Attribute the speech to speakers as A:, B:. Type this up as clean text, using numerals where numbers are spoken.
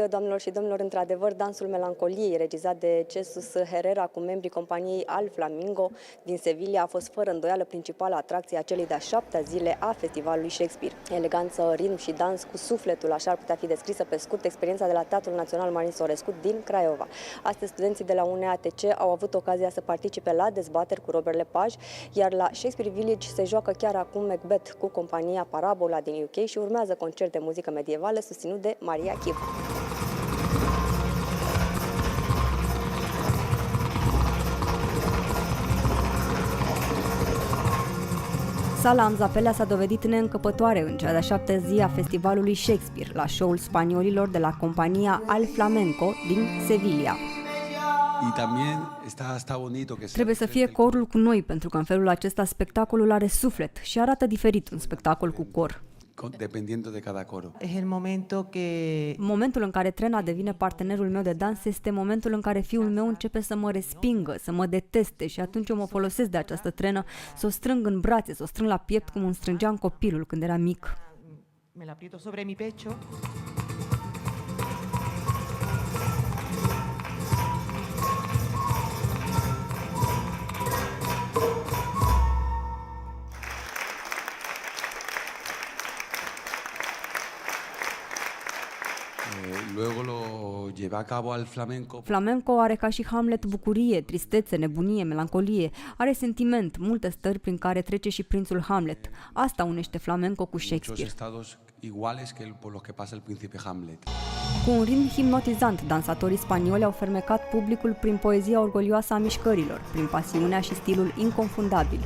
A: Doamnelor și domnilor, într-adevăr, dansul melancoliei, regizat de Jesus Herrera cu membrii companiei Al Flamingo din Sevilla, a fost fără îndoială principala atracție a celei de-a 7-a zile a festivalului Shakespeare. Eleganță, ritm și dans cu sufletul, așa ar putea fi descrisă pe scurt experiența de la Teatrul Național Marin Sorescu din Craiova. Astăzi, studenții de la UNEATC au avut ocazia să participe la dezbateri cu Robert Lepage, iar la Shakespeare Village se joacă chiar acum Macbeth cu compania Parabola din UK și urmează concert de muzică medievală susținut de Maria Chiv. Sala Amzapelea s-a dovedit neîncăpătoare în cea de-a 7-a zi a festivalului Shakespeare, la show-ul spaniolilor de la compania Al Flamenco din Sevilla. Trebuie să fie corul cu noi, pentru că în felul acesta spectacolul are suflet și arată diferit un spectacol cu cor.
B: Dependiendo de cada coro.
A: Momentul în care Trena devine partenerul meu de dans este momentul în care fiul meu începe să mă respingă, să mă deteste și atunci eu mă folosesc de această trenă, să o strâng în brațe, să o strâng la piept cum îmi strângeam copilul când era mic.
C: Me la aprieto sobre mi pecho.
B: Luego lo lleva a cabo Al Flamenco.
A: Flamenco are ca și Hamlet bucurie, tristețe, nebunie, melancolie. Are sentiment, multe stări prin care trece și prințul Hamlet. Asta unește flamenco cu Shakespeare.
B: Estados iguales que por los que pasa el príncipe Hamlet.
A: Cu un ritm hipnotizant, dansatorii spanioli au fermecat publicul prin poezia orgolioasă a mișcărilor, prin pasiunea și stilul inconfundabil.